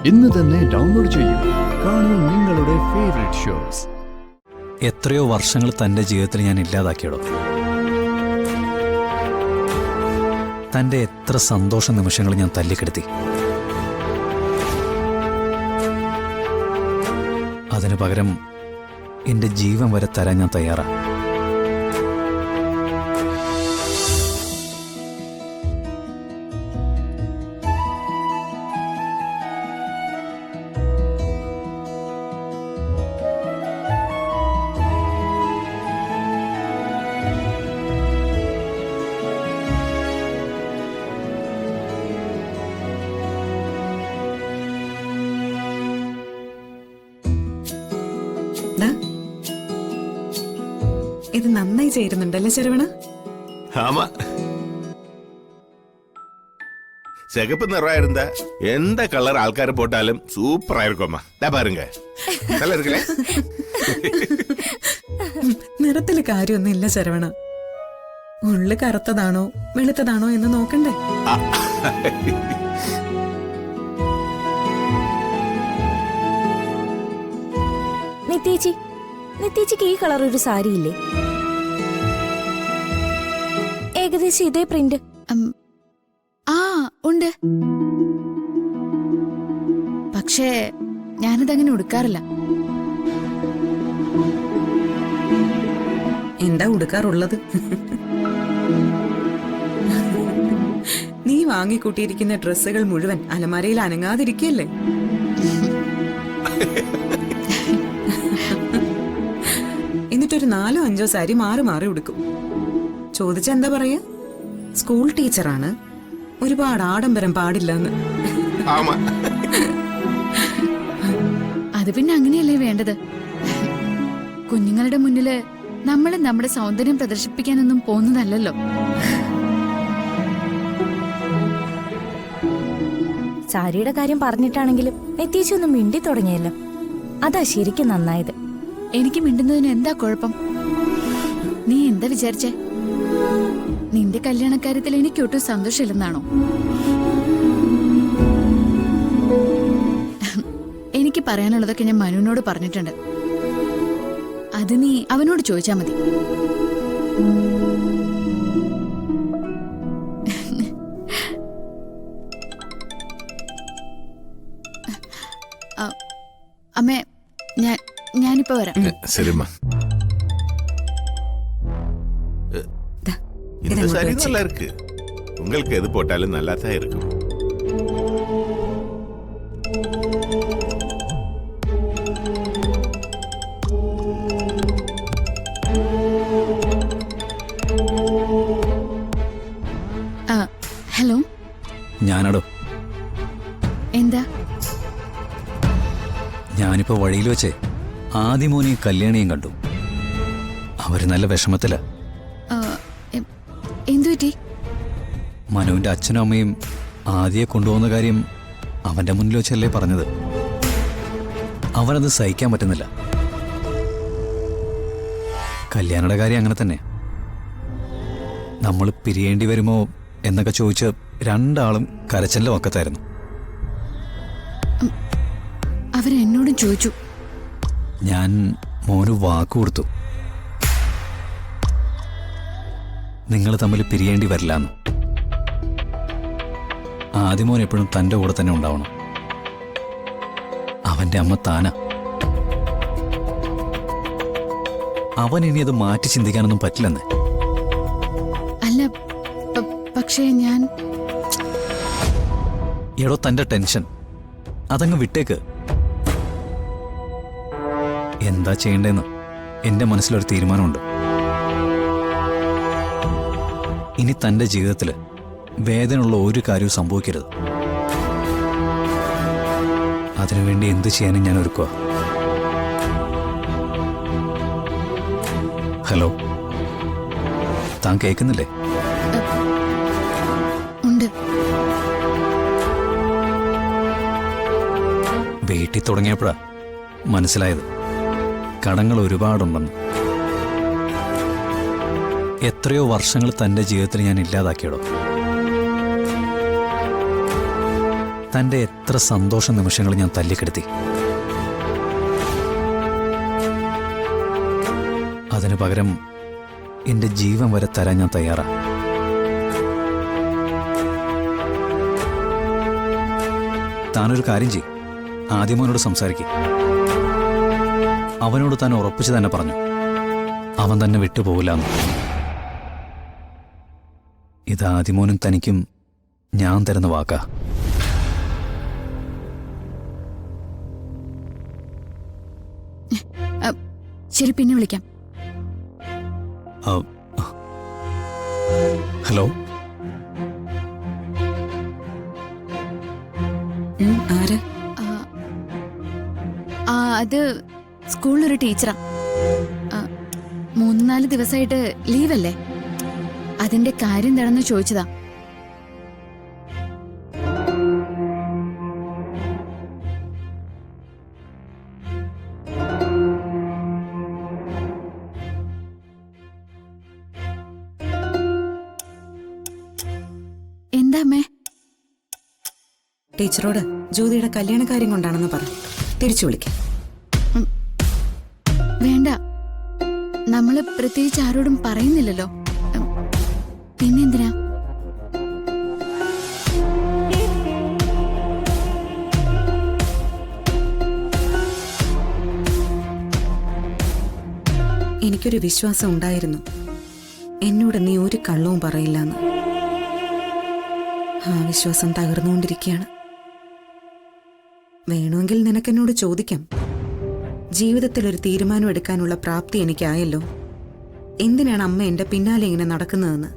ഇന്ന് തന്നെ ഡൗൺലോഡ് ചെയ്യൂ. കാണൂ നിങ്ങളുടെ ഫേവറേറ്റ് ഷോസ്. എത്രയോ വർഷങ്ങൾ തൻ്റെ ജീവിതത്തിൽ ഞാൻ ഇല്ലാതാക്കിയടോ. തൻ്റെ എത്ര സന്തോഷ നിമിഷങ്ങൾ ഞാൻ തല്ലിക്കെടുത്തി. അതിനു പകരം എൻ്റെ ജീവൻ വരെ തരാൻ ഞാൻ തയ്യാറാണ്. ഇത് നന്നായി ചേരുന്നുണ്ടല്ലേ ശരവണ? ஆமா, சிகப்பு நிறம் இருந்தா எந்த கலர் ஆள்காரு போட்டாலும் சூப்பரா இருக்கும்மா. பாருங்க, நல்லா இருக்குல்ல? നിറത്തില് കാര്യമൊന്നും ഇല്ല ശരവണ. ഉള്ളു കറുത്തതാണോ വെളുത്തതാണോ എന്ന് നോക്കണ്ടേ? നിത്യേച്ചിക്ക് ഈ കളർ ഒരു സാരിയില്ലേ? ഏകദേശം ഇതേ പ്രിന്റ്. ആ ഉണ്ട്, പക്ഷേ ഞാനതങ്ങനെ ഉടുക്കാറില്ല. എന്താ ഉടുക്കാറുള്ളത്? നീ വാങ്ങിക്കൂട്ടിയിരിക്കുന്ന ഡ്രസ്സുകൾ മുഴുവൻ അലമാരയിൽ അനങ്ങാതിരിക്കല്ലേ? എന്നിട്ടൊരു 4-5 സാരി മാറി മാറി ഉടുക്കും. ചോദിച്ചെന്താ പറയാ? സ്കൂൾ ടീച്ചറാണ്, ഒരുപാട് ആഡംബരം പാടില്ലെന്ന്. അത് പിന്നെ അങ്ങനെയല്ലേ വേണ്ടത്. കുഞ്ഞുങ്ങളുടെ മുന്നില് നമ്മൾ നമ്മുടെ സൗന്ദര്യം പ്രദർശിപ്പിക്കാനൊന്നും പോകുന്നതല്ലല്ലോ. സാരിയുടെ കാര്യം പറഞ്ഞിട്ടാണെങ്കിലും നിത്യേച്ചി ഒന്നും മിണ്ടി തുടങ്ങിയല്ലോ. അതാ ശരിക്കും നന്നായത്. എനിക്ക് മിണ്ടുന്നതിന് എന്താ കുഴപ്പം? നീ എന്താ വിചാരിച്ചേ? നിന്റെ കല്യാണക്കാര്യത്തിൽ എനിക്കൊട്ടും സന്തോഷമില്ലെന്നാണോ? എനിക്ക് പറയാനുള്ളതൊക്കെ ഞാൻ മനുവിനോട് പറഞ്ഞിട്ടുണ്ട്. അത് നീ അവനോട് ചോദിച്ചാ മതി. അമ്മേ, ഞാനിപ്പോ വരാം. சரிம்மா, இந்த சாரி நல்லா இருக்கு. உங்களுக்கு எது போட்டாலும் நல்லா தான் இருக்கும். ഹലോ, ഞാനടോ. എന്താ? ഞാനിപ്പോ വഴിയിൽ വെച്ചേ ആദിമോനെയും കല്യാണിയും കണ്ടു. അവര് നല്ല വിഷമത്തില. എന്തുപറ്റി? മനുവിന്റെ അച്ഛനും അമ്മയും ആദിയെ കൊണ്ടുപോകുന്ന കാര്യം അവന്റെ മുന്നിൽ വെച്ചല്ലേ പറഞ്ഞത്. അവനത് സഹിക്കാൻ പറ്റുന്നില്ല. കല്യാണയുടെ കാര്യം അങ്ങനെ തന്നെ. നമ്മൾ പിരിയേണ്ടി വരുമോ എന്നൊക്കെ ചോദിച്ച് രണ്ടാളും കരച്ചലിന്റെ വക്കത്തായിരുന്നു. അവരെന്നോടും ചോദിച്ചു. ഞാൻ മോന് വാക്കു കൊടുത്തു, നിങ്ങൾ തമ്മിൽ പിരിയേണ്ടി വരില്ലാന്ന്. ആദ്യമോൻ എപ്പോഴും തൻ്റെ കൂടെ തന്നെ ഉണ്ടാവണം. അവന്റെ അമ്മ താന. അവൻ ഇനി അത് മാറ്റി ചിന്തിക്കാനൊന്നും പറ്റില്ലെന്ന്. അല്ല, പക്ഷേ ഞാൻ എടോ, തന്റെ ടെൻഷൻ അതങ്ങ് വിട്ടേക്ക്. എന്താ ചെയ്യേണ്ടതെന്ന് എന്റെ മനസ്സിലൊരു തീരുമാനമുണ്ട്. ഇനി തന്റെ ജീവിതത്തിൽ വേദനയുള്ള ഒരു കാര്യവും സംഭവിക്കരുത്. അതിനുവേണ്ടി എന്ത് ചെയ്യാനും ഞാൻ ഒരുക്കുക. ഹലോ, താൻ കേൾക്കുന്നില്ലേ? ഉണ്ട്. വീട്ടിൽ തുടങ്ങിയപ്പോഴാ മനസ്സിലായത് കടങ്ങൾ ഒരുപാടുണ്ടെന്ന്. എത്രയോ വർഷങ്ങൾ തൻ്റെ ജീവിതത്തിൽ ഞാൻ ഇല്ലാതാക്കിയടോ. തൻ്റെ എത്ര സന്തോഷ നിമിഷങ്ങൾ ഞാൻ തല്ലിക്കെടുത്തി. അതിനു പകരം എൻ്റെ ജീവൻ വരെ തരാൻ ഞാൻ തയ്യാറാ. താനൊരു കാര്യം ചെയ്യും, ആദ്യമോനോട് സംസാരിക്കും. അവനോട് താൻ ഉറപ്പിച്ചു തന്നെ പറഞ്ഞു, അവൻ തന്നെ വിട്ടുപോകില്ലെന്ന്. ഇത് ആദ്യമോനും തനിക്കും ഞാൻ തരുന്ന വാക്കാ. ശരി, പിന്നെ വിളിക്കാം. ഹലോ, ആര്? അത് സ്കൂളിലൊരു ടീച്ചറാ. 3-4 ദിവസമായിട്ട് ലീവല്ലേ, അതിന്റെ കാര്യം എന്താണെന്ന് ചോദിച്ചതാ. എന്താ അമ്മേ? ടീച്ചറോട് ജ്യോതിയുടെ കല്യാണ കാര്യം കൊണ്ടാണെന്ന് പറ. തിരിച്ചു വിളിക്കാം. വേണ്ട, നമ്മള് പ്രത്യേകിച്ച് ആരോടും പറയുന്നില്ലല്ലോ. പിന്നെന്തിനാ? എനിക്കൊരു വിശ്വാസം ഉണ്ടായിരുന്നു, എന്നോട് നീ ഒരു കള്ളവും പറയില്ലെന്ന്. ആ വിശ്വാസം തകർന്നുകൊണ്ടിരിക്കുകയാണ്. വേണമെങ്കിൽ നിനക്കെന്നോട് ചോദിക്കാം. ജീവിതത്തിൽ ഒരു തീരുമാനം എടുക്കാനുള്ള പ്രാപ്തി എനിക്കായല്ലോ, എന്തിനാണ് അമ്മ എന്റെ പിന്നാലെ ഇങ്ങനെ നടക്കുന്നതെന്ന്.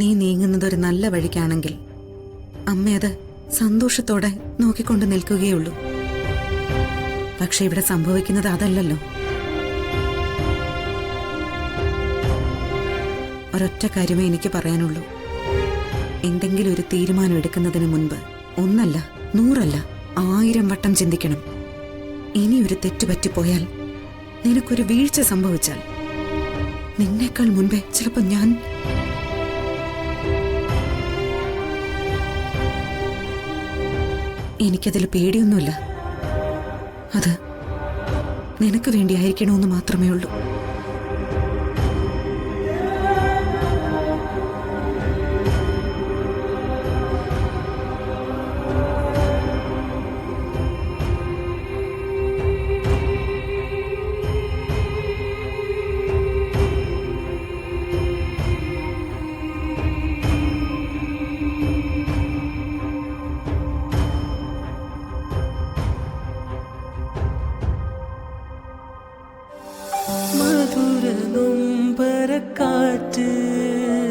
നീ നീങ്ങുന്നത് ഒരു നല്ല വഴിക്കാണെങ്കിൽ അമ്മ അത് സന്തോഷത്തോടെ നോക്കിക്കൊണ്ട് നിൽക്കുകയുള്ളൂ. പക്ഷെ ഇവിടെ സംഭവിക്കുന്നത് അതല്ലല്ലോ. ഒരൊറ്റ കാര്യമേ എനിക്ക് പറയാനുള്ളൂ. എന്തെങ്കിലും ഒരു തീരുമാനം എടുക്കുന്നതിന് മുൻപ് 1 അല്ല 100 അല്ല 1000 വട്ടം ചിന്തിക്കണം. ഇനി ഒരു തെറ്റുപറ്റിപ്പോയാൽ, നിനക്കൊരു വീഴ്ച സംഭവിച്ചാൽ, നിന്നേക്കാൾ മുൻപേ ചിലപ്പോൾ ഞാൻ. എനിക്കതിൽ പേടിയൊന്നുമില്ല. അത് നിനക്ക് വേണ്ടിയായിരിക്കണമെന്ന് മാത്രമേ ഉള്ളൂ. മധുരനൊമ്പ